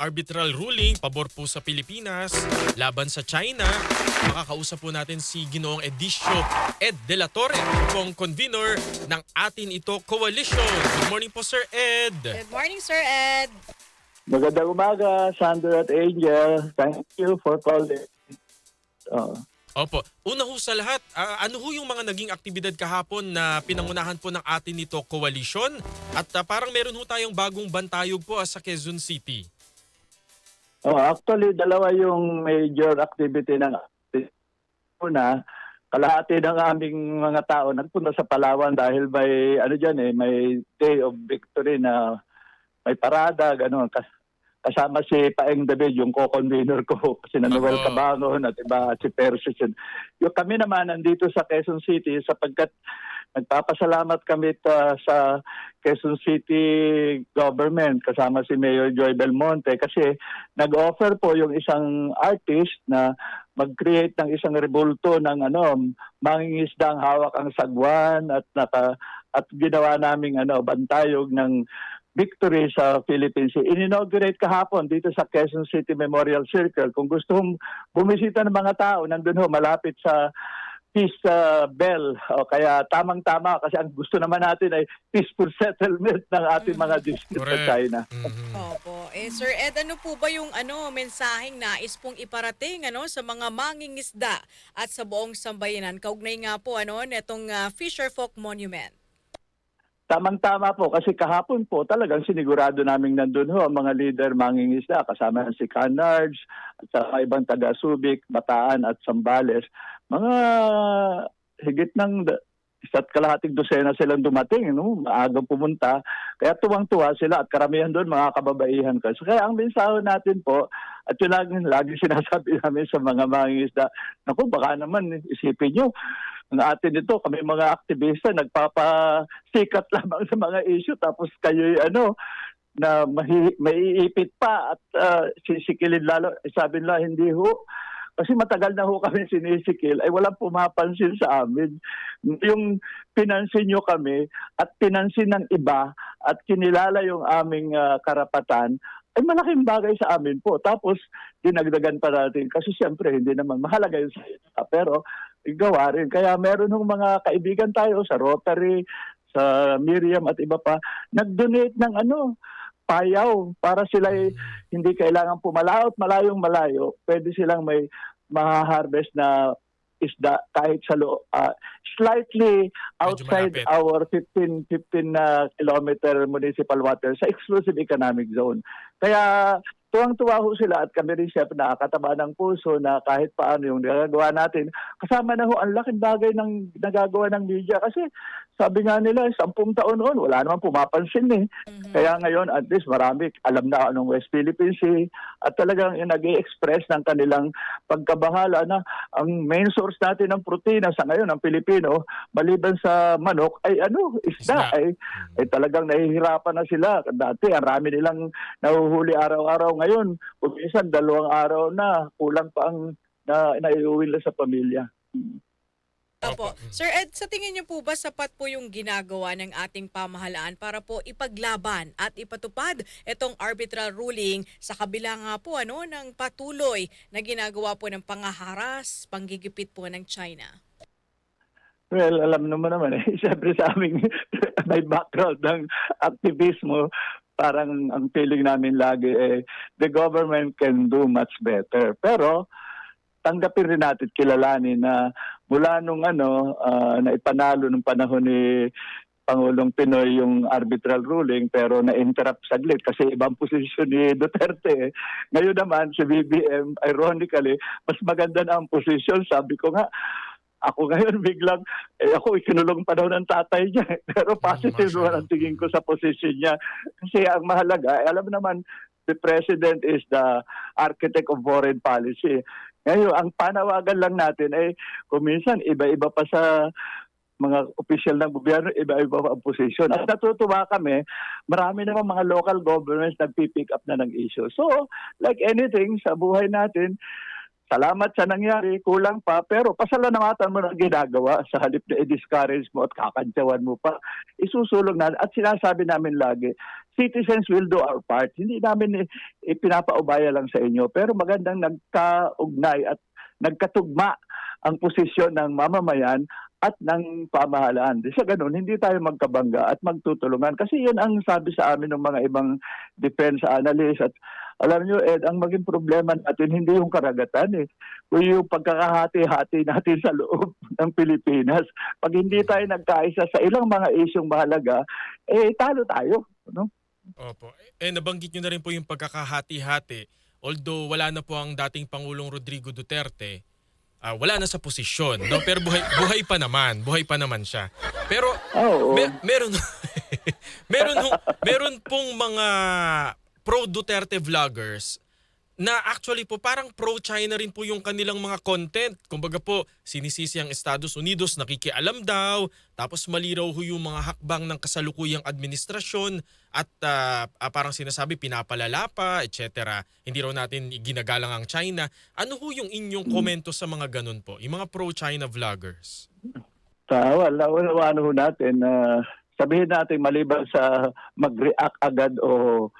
arbitral ruling pabor po sa Pilipinas laban sa China. Makakausap po natin si Ginoong Edicio Ed De La Torre, pong convener ng Atin Ito Coalition. Good morning po, Sir Ed. Good morning, Sir Ed. Magandang umaga, Sandra at Angel. Thank you for calling. Opo. Una ho sa lahat, ano ho yung mga naging aktibidad kahapon na pinangunahan po ng Atin Ito Coalition? At parang meron ho tayong bagong bantayog po sa Quezon City. Actually, dalawa yung major activity ng una. Kalahati ng aming mga tao nagpunta sa Palawan dahil may may Day of Victory na may parada, gano'n. Kasama si Paeng David, yung co-convener ko, si Noel Cabangon at iba, at si Persis. Yung kami naman nandito sa Quezon City sapagkat nagpapasalamat kami sa Quezon City government kasama si Mayor Joy Belmonte kasi nag-offer po yung isang artist na mag-create ng isang rebulto ng mangingisdang hawak ang sagwan at ginawa naming bantayog ng victory sa Philippines. In-inaugurate kahapon dito sa Quezon City Memorial Circle. Kung gusto mong bumisita ng mga tao, nandun ho, malapit sa Peace Bell. Kaya tamang-tama kasi ang gusto naman natin ay peaceful settlement ng ating mga district sa China. Opo. Sir Ed, ano po ba yung mensaheng nais pong iparating sa mga mangingisda at sa buong sambayanan? Kaugnay nga po netong Fisher Folk Monument. Tamang-tama po kasi kahapon po talagang sinigurado naming nandun ho ang mga leader mangingisda kasama si Canards at sa ibang taga-Subic, Bataan at Zambales. Mga higit ng 1.5 dosena silang dumating, maagang pumunta. Kaya tuwang-tuwa sila at karamihan doon mga kababaihan ko. So, kaya ang mensahe natin po, at yun lagi sinasabi namin sa mga mangingisda, naku, baka naman isipin nyo, ng Atin Ito, kami mga aktivista, nagpapasikat lamang sa mga issue, tapos kayo na maiipit pa at sisikilin lalo. Sabi nila, hindi ho. Kasi matagal na ho kami sinisikil, ay walang pumapansin sa amin. Yung pinansin nyo kami at pinansin ng iba at kinilala yung aming karapatan, ay malaking bagay sa amin po. Tapos, dinagdagan pa natin. Kasi siyempre, hindi naman mahalaga yun sa ito. Pero, igawa rin. Kaya meron ng mga kaibigan tayo sa Rotary, sa Miriam at iba pa, nag-donate ng payaw para sila hindi kailangan pumalaot malayong malayo. Pwede silang may maha-harvest na isda kahit sa slightly outside our 15 kilometer municipal water sa exclusive economic zone. Kaya tuwang-tuwa ho sila at kami rin chef nakakataba ng puso na kahit paano yung nagagawa natin. Kasama na ho ang laking bagay ng nagagawa ng media kasi sabi nga nila 10 taon noon wala naman pumapansin eh. Kaya ngayon at least marami alam na anong West Philippine Sea at talagang nag-i-express ng kanilang pagkabahala na ang main source natin ng protina sa ngayon ng Pilipino maliban sa manok ay isda ay talagang nahihirapan na sila. Dati ang rami nilang nahuhuli araw-araw, ngayon minsan 2 araw na kulang pa ang naiuwi nila sa pamilya. Opo. Sir Ed, sa tingin niyo po ba sapat po yung ginagawa ng ating pamahalaan para po ipaglaban at ipatupad itong arbitral ruling sa kabila nga po ng patuloy na ginagawa po ng pangaharas, panggigipit po ng China? Well, alam naman siyempre sa aming may background ng aktivismo, parang ang feeling namin lagi the government can do much better. Pero tanggapin rin natin, kilalanin na mula nung na ipanalo nung panahon ni Pangulong Pinoy yung arbitral ruling pero na-interrupt saglit kasi ibang posisyon ni Duterte. Ngayon naman si BBM, ironically, mas maganda na ang posisyon. Sabi ko nga, ako ngayon biglang, ako ikinulong pa daw ng tatay niya. Pero positive naman ang tingin ko sa posisyon niya. Kasi ang mahalaga, alam naman, the President is the architect of foreign policy. Ngayon, ang panawagan lang natin ay kung minsan iba-iba pa sa mga opisyal ng gobyerno, iba-iba pa ang posisyon. At natutuwa kami, marami naman mga local governments nagpipick up na ng issue. So, like anything sa buhay natin, salamat sa nangyari, kulang pa, pero pasalamatan mo ng ginagawa sa halip na i-discourage mo at kakantyawan mo pa, isusulong na. At sinasabi namin lagi, citizens will do our part. Hindi namin ipinapaubaya lang sa inyo, pero magandang nagkaugnay at nagkatugma ang posisyon ng mamamayan at ng pamahalaan. Sa ganun, hindi tayo magkabangga at magtutulungan. Kasi yun ang sabi sa amin ng mga ibang defense analysts. At alam nyo, Ed, ang maging problema natin, hindi yung karagatan kung yung pagkakahati-hati natin sa loob ng Pilipinas. Pag hindi tayo nagkaisa sa ilang mga isyong mahalaga, talo tayo. No? Opo. Nabanggit nyo na rin po yung pagkakahati-hati. Although wala na po ang dating Pangulong Rodrigo Duterte, wala na sa posisyon, no? Pero buhay pa naman siya. Pero meron meron pong mga pro Duterte vloggers na actually po parang pro-China rin po yung kanilang mga content. Kumbaga po, sinisisi ang Estados Unidos, nakikialam daw, tapos mali raw ho yung mga hakbang ng kasalukuyang administrasyon at parang sinasabi pinapalala pa, etc. Hindi raw natin ginagalang ang China. Ano ho yung inyong komento sa mga ganun po, yung mga pro-China vloggers? Ano natin, sabihin natin maliban sa mag-react agad o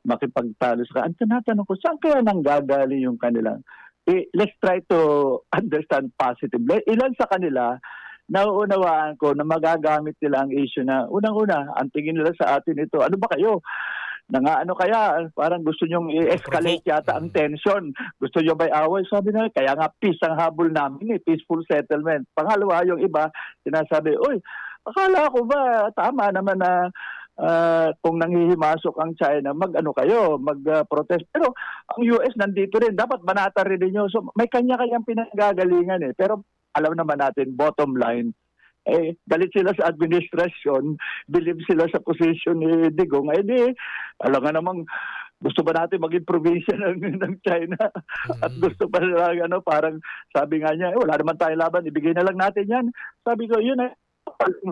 makipagtalo sa kanila. Tinatanong ko, saan kaya nanggagaling yung kanilang? Let's try to understand positively. Ilan sa kanila, nauunawaan ko na magagamit nila ang issue na unang-una, ang tingin nila sa atin ito, ano ba kayo? Ano kaya? Parang gusto nyong i-escalate yata ang tension. Gusto nyo ba'y away? Sabi na, kaya nga peace ang habol namin, peaceful settlement. Pangalawa, yung iba, sinasabi, uy, akala ko ba tama naman na kung nanghihimasok ang China, mag-protest. Pero ang US nandito rin, dapat banata rin ninyo. So may kanya-kanyang pinanggagalingan Pero alam naman natin, bottom line, galit sila sa administrasyon, believe sila sa position ni Digong. Alam nga namang, gusto ba natin maging probinsya ng China? At gusto pa nila, parang sabi nga niya, wala naman tayong laban, ibigay na lang natin yan. Sabi ko, yun ang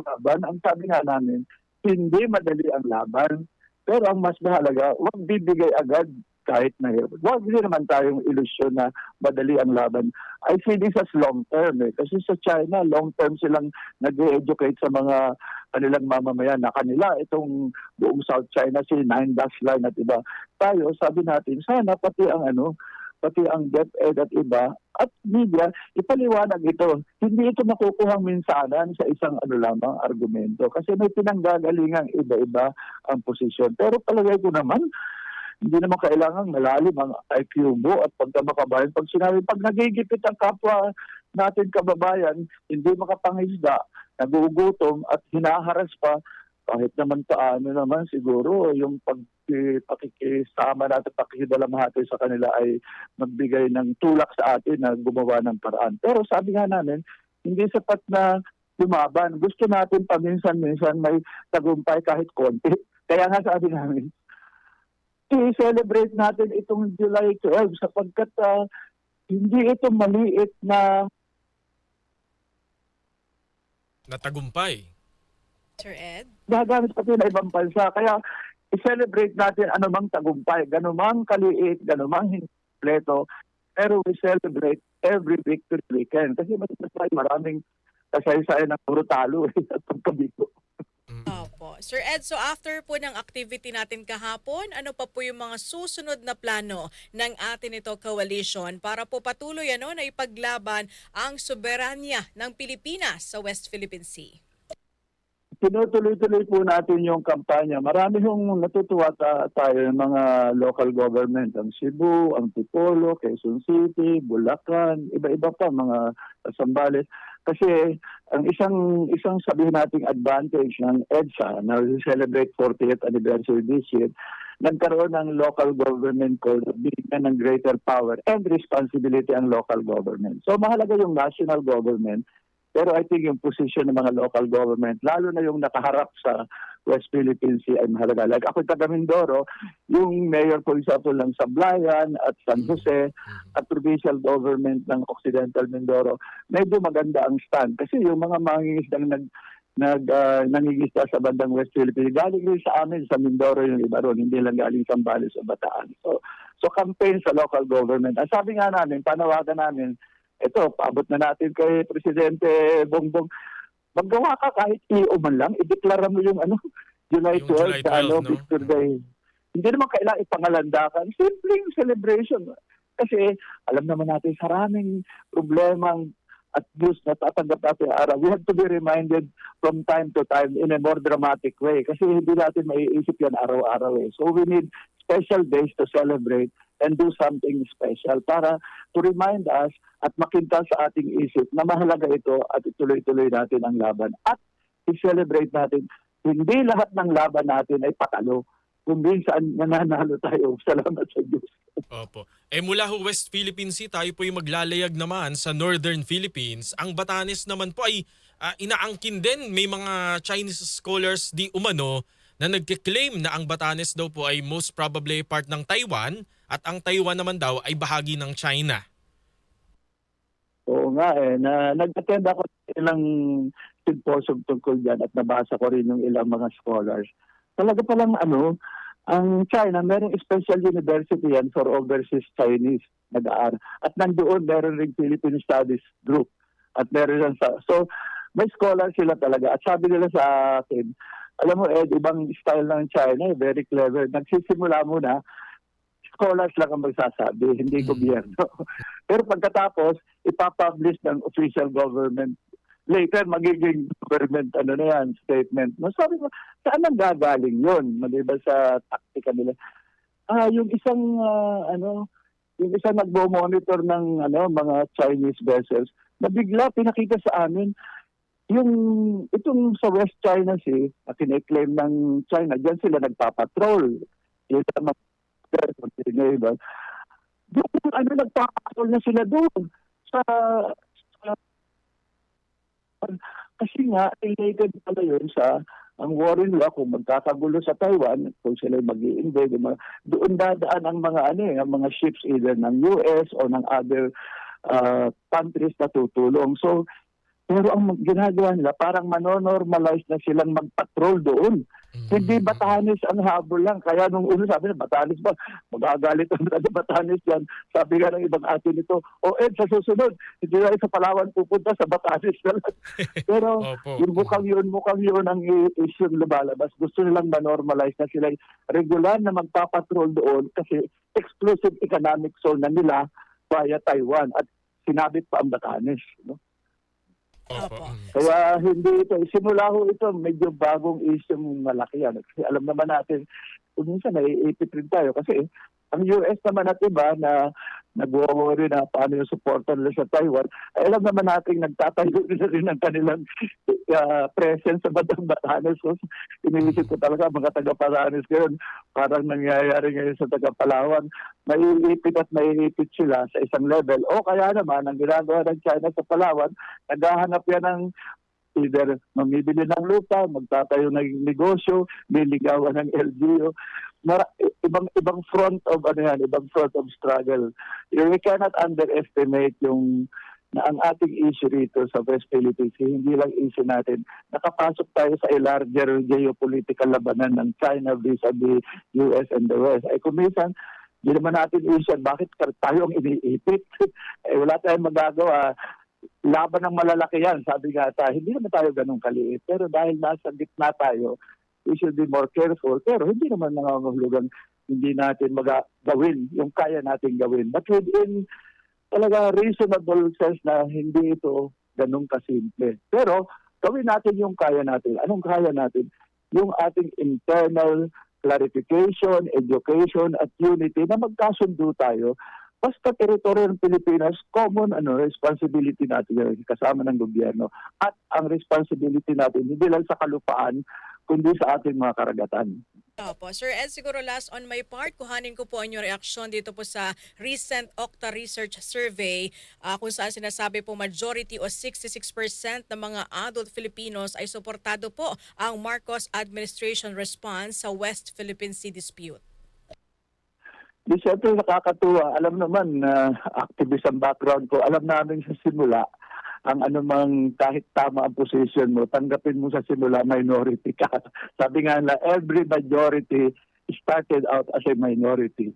laban. Ang sabi nga namin, hindi madali ang laban. Pero ang mas mahalaga, huwag bibigay agad kahit na hirap. Huwag din naman tayong ilusyon na madali ang laban. I see this as long term. Kasi sa China, long term silang nag-educate sa mga kanilang mamamayan na kanila. Itong buong South China, si Nine Dash Line at iba. Tayo, sabi natin, sana pati ang DepEd at iba, at media, ipaliwanag ito. Hindi ito makukuhang minsanan sa isang lamang argumento. Kasi may pinanggagalingang iba-iba ang posisyon. Pero palagay ko naman, hindi naman kailangan malalim ang IQ mo at pagkamakabayan. Pag sinabi, pag nagigipit ang kapwa natin kababayan, hindi makapangisda, nagugutom at hinaharas pa, kahit naman paano naman siguro yung pakikisama natin, pakikidalamhati sa kanila ay magbigay ng tulak sa atin na gumawa ng paraan. Pero sabi nga namin, hindi sapat na lumaban. Gusto natin paminsan-minsan may tagumpay kahit konti. Kaya nga sabi namin, i-celebrate natin itong July 12 sapagkat hindi ito maliit na natagumpay. Sir Ed? Gagamit pati na ibang bansa. Kaya i-celebrate natin anumang tagumpay, ganumang kaliit, ganumang hindi kompleto, pero we celebrate every victory we can. Kasi maraming kasaysayan ng puro talo at pagkabigo. Opo. Sir Ed, so after po ng activity natin kahapon, ano pa po yung mga susunod na plano ng atin ito coalition para po patuloy na ipaglaban ang soberanya ng Pilipinas sa West Philippine Sea? Tinutuloy-tuloy po natin yung kampanya. Marami hong natutuwa tayo ng mga local government. Ang Cebu, ang Tipolo, Quezon City, Bulacan, iba-iba pa mga Zambales. Kasi ang isang sabihin nating advantage ng EDSA na celebrate 40th anniversary this year, nagkaroon ng local government code, bigyan ng greater power and responsibility ang local government. So mahalaga yung national government. Pero I think yung position ng mga local government, lalo na yung nakaharap sa West Philippine Sea ay mahalaga. Like ako taga Mindoro, yung mayor for example ng Sablayan at San Jose at provincial government ng Occidental Mindoro, medyo maganda ang stand. Kasi yung mga mangingisdang nangingisda sa bandang West Philippines, galing rin sa amin, sa Mindoro yung iba ron, hindi lang galing sa Zambales o Bataan. So campaign sa local government. Ang sabi nga namin, panawagan namin, ito, paabot na natin kay Presidente Bongbong. Maggawa ka kahit EO man lang, ideklara mo July Yung July 12, 12, no? Victor Day. Hindi naman kailangan ipangalandakan. Simpleng celebration. Kasi alam naman natin maraming problemang at news na tatanggap natin araw. We have to be reminded from time to time in a more dramatic way. Kasi hindi natin maiisip yan araw-araw eh. So we need special days to celebrate and do something special para to remind us at makinta sa ating isip na mahalaga ito at ituloy-tuloy natin ang laban. At i-celebrate natin, hindi lahat ng laban natin ay patalo. Kung minsan nananalo tayo, salamat sa Diyos. Opo. Mula ho West Philippine Sea, tayo po yung maglalayag naman sa Northern Philippines. Ang Batanes naman po ay inaangkin din. May mga Chinese scholars di umano na nagkiklaim na ang Batanes daw po ay most probably part ng Taiwan at ang Taiwan naman daw ay bahagi ng China. Oo nga nag-attend ako sa ilang symposium tungkol dyan at nabasa ko rin yung ilang mga scholars. Talaga palang ang China, merong special university yan for overseas Chinese nag-aaral. At nandoon, meron ring Philippine Studies Group. At meron yan so, may scholar sila talaga. At sabi nila sa akin, alam mo Ed, ibang style ng China, very clever. Nagsisimula muna, scholars lang ang magsasabi, hindi gobyerno. Pero pagkatapos, ipapublish ng official government. Later, magiging government, statement. No, sabi ko, saan ang gagaling yun? Maliban sa taktika nila. Yung isang, yung isang nagbo-monitor ng, mga Chinese vessels, na bigla pinakita sa amin, itong sa West China Sea, na kine-claim ng China, dyan sila nagpapatrol. Yung mga naval. Doon, nagpapatrol na sila doon. Kasi nga, related pala yun sa ang foreign law kung magkakagulo sa Taiwan, kung sila mag-i-invade, doon dadaan ang mga ang mga ships either ng US o ng other countries na tutulong. So, pero ang ginagawa nila, parang manonormalize na silang magpatrol doon. Hindi Batanes ang habol lang. Kaya nung ulo sabi na, Batanes ba? Magagalit ang Batanes yan. Sabi nga ng ibang atin nito, Ed, sa susunod, hindi na sa Palawan pupunta, sa Batanes na lang. Pero yung mukhang yun ang issue lumalabas. Gusto nilang ma-normalize na sila regular na magpapatrol doon kasi exclusive economic zone na nila via Taiwan at sinabit pa ang Batanes. No? Opo. Kaya hindi ito, simula ho ito, medyo bagong issue malaki yan. Kasi alam naman natin, kung minsan naiipit rin tayo kasi ang US naman at iba na nag-worry na paano yung supporter nila sa Taiwan, ay alam naman natin nagtatayo nila rin ng kanilang presence sa Batang Batanes. So, iniisip ko talaga mga taga-Batanes ngayon, parang nangyayari ngayon sa taga-Palawan, maiipit sila sa isang level. O kaya naman, ang ginagawa ng China sa Palawan, naghahanap yan ng either mamibili ng lupa, magtatayo ng negosyo, niligawan ng LGU. Ibang front of struggle. We cannot underestimate na ang ating issue rito sa West Philippines, hindi lang issue natin. Nakapasok tayo sa a larger geopolitical labanan ng China vis-a-vis US and the West. Ay kung minsan, hindi naman natin issue, bakit tayo ang iniipit? Wala tayong magagawa. Laban ng malalaki yan, sabi nga tayo, hindi naman tayo ganun kaliit. Pero dahil nasa gitna tayo, we should be more careful. Pero hindi naman nangangahulugan hindi natin magagawin yung kaya natin gawin. But within talaga reasonable sense na hindi ito ganun kasimple. Pero gawin natin yung kaya natin. Anong kaya natin? Yung ating internal clarification, education, at unity na magkasundo tayo. Basta teritoryo ng Pilipinas, common responsibility natin kasama ng gobyerno. At ang responsibility natin, hindi lang sa kalupaan, kundi sa ating mga karagatan. Opo. Sir Ed, siguro last on my part, kuhanin ko po ang inyong reaksyon dito po sa recent Okta Research Survey kung saan sinasabi po majority o 66% ng mga adult Filipinos ay suportado po ang Marcos administration response sa West Philippine Sea dispute. Di siyempre nakakatuwa. Alam naman na activist ang background ko. Alam namin sa simula, ang anumang kahit tama ang position mo, tanggapin mo sa simula minority ka. Sabi nga na every majority started out as a minority.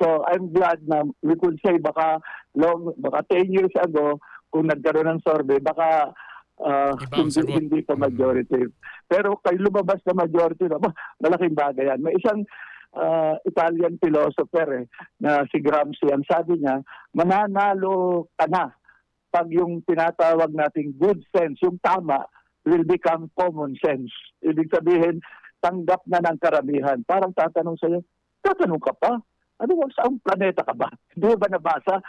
So I'm glad na we could say baka 10 years ago, kung nagkaroon ng survey, baka Iba ang sagot. hindi pa majority. Pero kay lumabas na majority na, malaking bagay yan. May isang Italian philosopher na si Gramsci, ang sabi niya, mananalo ka na pag yung tinatawag nating good sense, yung tama, will become common sense. Ibig sabihin, tanggap na ng karamihan. Parang tatanong sa'yo, tatanong ka pa? Ano, saan planeta ka ba? Hindi mo ba nabasa?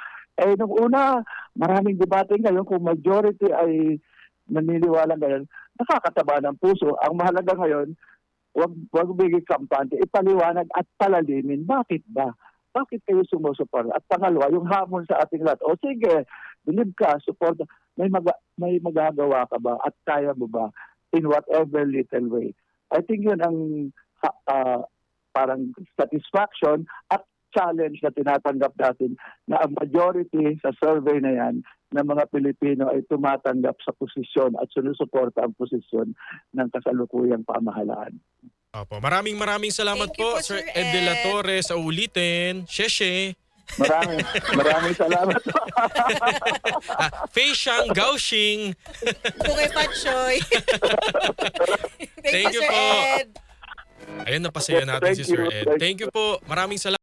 Nung una, maraming debate ngayon kung majority ay naniniwala ngayon, nakakataba ng puso. Ang mahalaga ngayon, wag bigay kampante, ipaliwanag at palalimin. Bakit ba? Bakit kayo sumusuporta? At pangalawa, yung hamon sa ating lahat. O sige, believe ka, support. May magagawa ka ba? At kaya mo ba? In whatever little way. I think yun ang parang satisfaction at challenge na tinatanggap natin na ang majority sa survey na yan ng mga Pilipino ay tumatanggap sa posisyon at sinusuporta ang posisyon ng kasalukuyang pamahalaan. Opo. Maraming salamat Thank you po, Sir Sir Ed De La Ed. Torre, sa ulitin. Sheshe. Maraming salamat. Fei Shang Gaoxing. Bukay Patchoy. Thank Thank you, you Sir po. Ed. Ayun, napasaya natin Thank si Sir you. Ed. Thank you po. Maraming salamat.